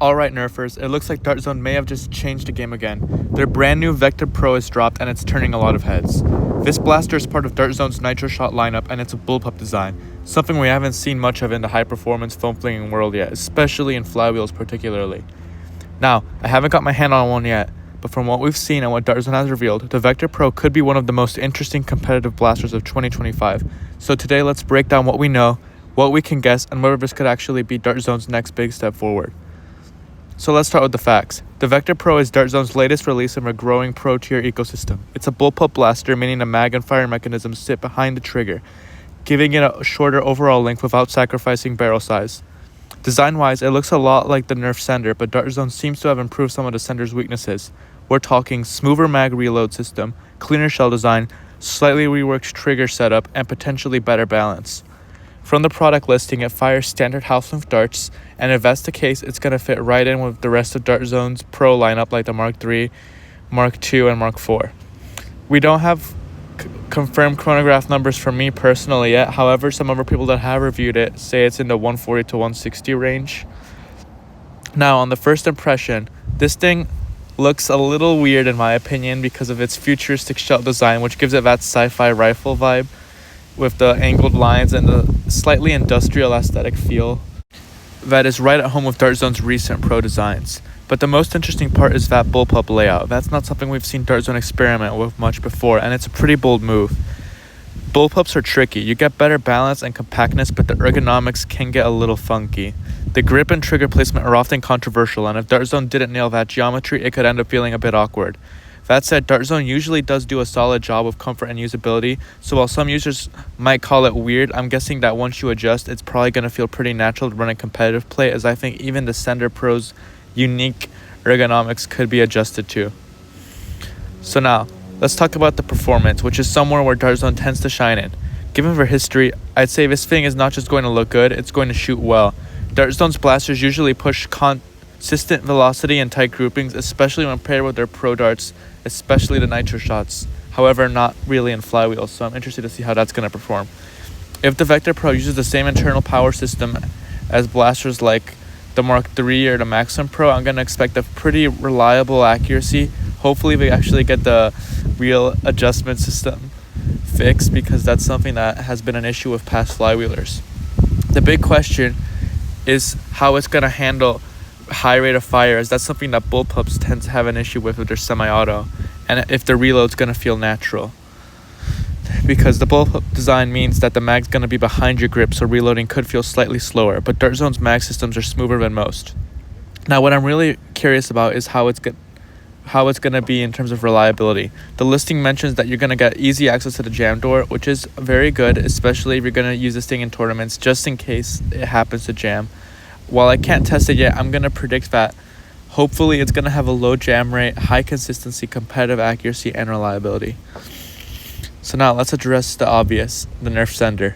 Alright Nerfers, it looks like Dart Zone may have just changed the game again. Their brand new Vector Pro is dropped and it's turning a lot of heads. This blaster is part of Dart Zone's Nitro Shot lineup and it's a bullpup design, something we haven't seen much of in the high performance foam flinging world yet, especially in flywheels particularly. Now, I haven't got my hand on one yet, but from what we've seen and what Dart Zone has revealed, the Vector Pro could be one of the most interesting competitive blasters of 2025. So today let's break down what we know, what we can guess, and whether this could actually be Dart Zone's next big step forward. So let's start with the facts. The Vector Pro is Dart Zone's latest release of a growing pro tier ecosystem. It's a bullpup blaster, meaning the mag and fire mechanisms sit behind the trigger, giving it a shorter overall length without sacrificing barrel size. Design-wise, it looks a lot like the Nerf Sender, but Dart Zone seems to have improved some of the Sender's weaknesses. We're talking smoother mag reload system, cleaner shell design, slightly reworked trigger setup, and potentially better balance. From the product listing, it fires standard house length darts, and if that's the case, it's going to fit right in with the rest of Dart Zone's Pro lineup like the Mark III, Mark II, and Mark IV. We don't have confirmed chronograph numbers for me personally yet, however, some other people that have reviewed it say it's in the 140 to 160 range. Now, on the first impression, this thing looks a little weird in my opinion because of its futuristic shell design, which gives it that sci-fi rifle vibe, with the angled lines and the slightly industrial aesthetic feel that is right at home with Dart Zone's recent pro designs. But the most interesting part is that bullpup layout. That's not something we've seen Dart Zone experiment with much before, and it's a pretty bold move. Bullpups are tricky. You get better balance and compactness, but the ergonomics can get a little funky. The grip and trigger placement are often controversial, and if Dart Zone didn't nail that geometry, it could end up feeling a bit awkward. That said, Dart Zone usually does do a solid job of comfort and usability, so while some users might call it weird, I'm guessing that once you adjust, it's probably going to feel pretty natural to run a competitive play, as I think even the Sender Pro's unique ergonomics could be adjusted to. So now, let's talk about the performance, which is somewhere where Dart Zone tends to shine in. Given their history, I'd say this thing is not just going to look good, it's going to shoot well. Dart Zone's blasters usually push consistent velocity and tight groupings, especially when paired with their pro darts, especially the nitro shots. However, not really in flywheels, so I'm interested to see how that's going to perform. If the Vector Pro uses the same internal power system as blasters like the Mark III or the Maxim Pro, I'm going to expect a pretty reliable accuracy. Hopefully they actually get the real adjustment system fixed, because that's something that has been an issue with past flywheelers. The big question is how it's going to handle high rate of fire, as that's something that bullpups tend to have an issue with their semi-auto, and if the reload's going to feel natural, because the bullpup design means that the mag's going to be behind your grip, so reloading could feel slightly slower, but Dart Zone's mag systems are smoother than most. Now, what I'm really curious about is how it's going to be in terms of reliability. The listing mentions that you're going to get easy access to the jam door, which is very good, especially if you're going to use this thing in tournaments just in case it happens to jam. While I can't test it yet, I'm going to predict that hopefully it's going to have a low jam rate, high consistency, competitive accuracy, and reliability. So now let's address the obvious, the Nerf Sender.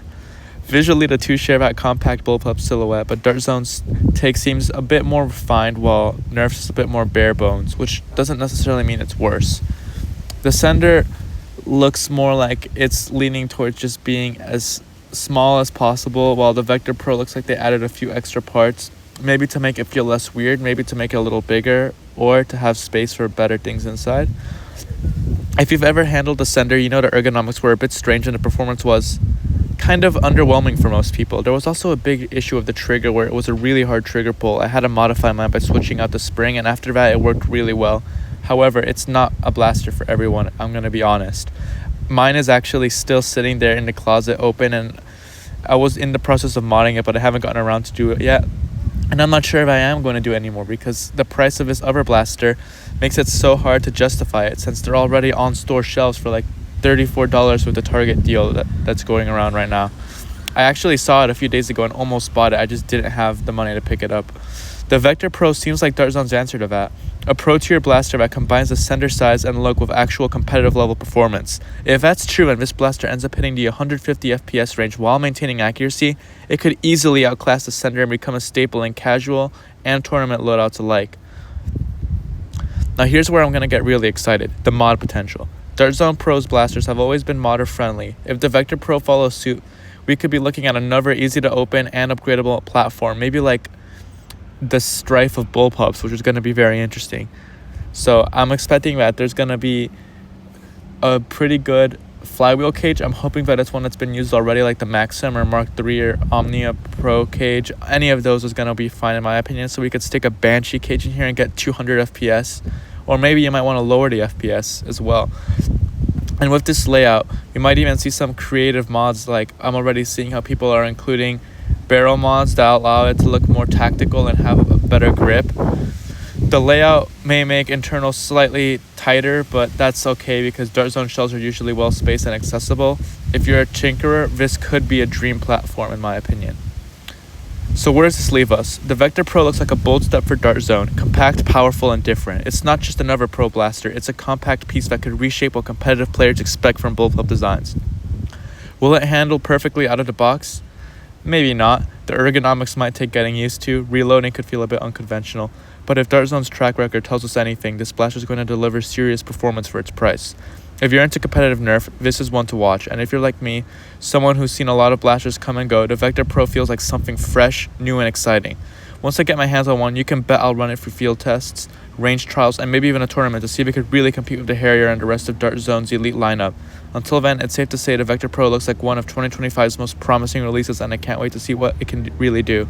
Visually, the two share that compact bullpup silhouette, but Dart Zone's take seems a bit more refined, while Nerf's is a bit more bare bones, which doesn't necessarily mean it's worse. The Sender looks more like it's leaning towards just being as small as possible, while the Vector Pro looks like they added a few extra parts, maybe to make it feel less weird, maybe to make it a little bigger, or to have space for better things inside. If you've ever handled the Sender, you know the ergonomics were a bit strange and the performance was kind of underwhelming for most people. There was also a big issue of the trigger, where it was a really hard trigger pull. I had to modify mine by switching out the spring, and after that it worked really well. However, it's not a blaster for everyone, I'm going to be honest. Mine is actually still sitting there in the closet open, and I was in the process of modding it, but I haven't gotten around to do it yet. And I'm not sure if I am going to do it anymore, because the price of this other blaster makes it so hard to justify it, since they're already on store shelves for like $34 with the Target deal that's going around right now. I actually saw it a few days ago and almost bought it. I just didn't have the money to pick it up. The Vector Pro seems like Dart Zone's answer to that. A pro tier blaster that combines the Sender size and look with actual competitive level performance. If that's true and this blaster ends up hitting the 150 FPS range while maintaining accuracy, it could easily outclass the Sender and become a staple in casual and tournament loadouts alike. Now here's where I'm going to get really excited, the mod potential. Dart Zone Pro's blasters have always been modder friendly. If the Vector Pro follows suit, we could be looking at another easy to open and upgradable platform, maybe like the strife of bullpups, which is going to be very interesting. So I'm expecting that there's going to be a pretty good flywheel cage. I'm hoping that it's one that's been used already, like the Maxim or Mark III or Omnia Pro cage. Any of those is going to be fine in my opinion. So we could stick a Banshee cage in here and get 200 FPS, or maybe you might want to lower the FPS as well. And with this layout, you might even see some creative mods. Like I'm already seeing how people are including barrel mods that allow it to look more tactical and have a better grip. The layout may make internals slightly tighter, but that's okay because Dart Zone shells are usually well spaced and accessible. If you're a tinkerer, this could be a dream platform in my opinion. So where does this leave us? The Vector Pro looks like a bold step for Dart Zone, compact, powerful, and different. It's not just another Pro blaster, it's a compact piece that could reshape what competitive players expect from bullpup designs. Will it handle perfectly out of the box? Maybe not. The ergonomics might take getting used to. Reloading could feel a bit unconventional. But if Dart Zone's track record tells us anything, this blaster is going to deliver serious performance for its price. If you're into competitive Nerf, this is one to watch. And if you're like me, someone who's seen a lot of blasters come and go, the Vector Pro feels like something fresh, new, and exciting. Once I get my hands on one, you can bet I'll run it for field tests, range trials, and maybe even a tournament to see if it could really compete with the Harrier and the rest of Dart Zone's elite lineup. Until then, it's safe to say the Vector Pro looks like one of 2025's most promising releases, and I can't wait to see what it can really do.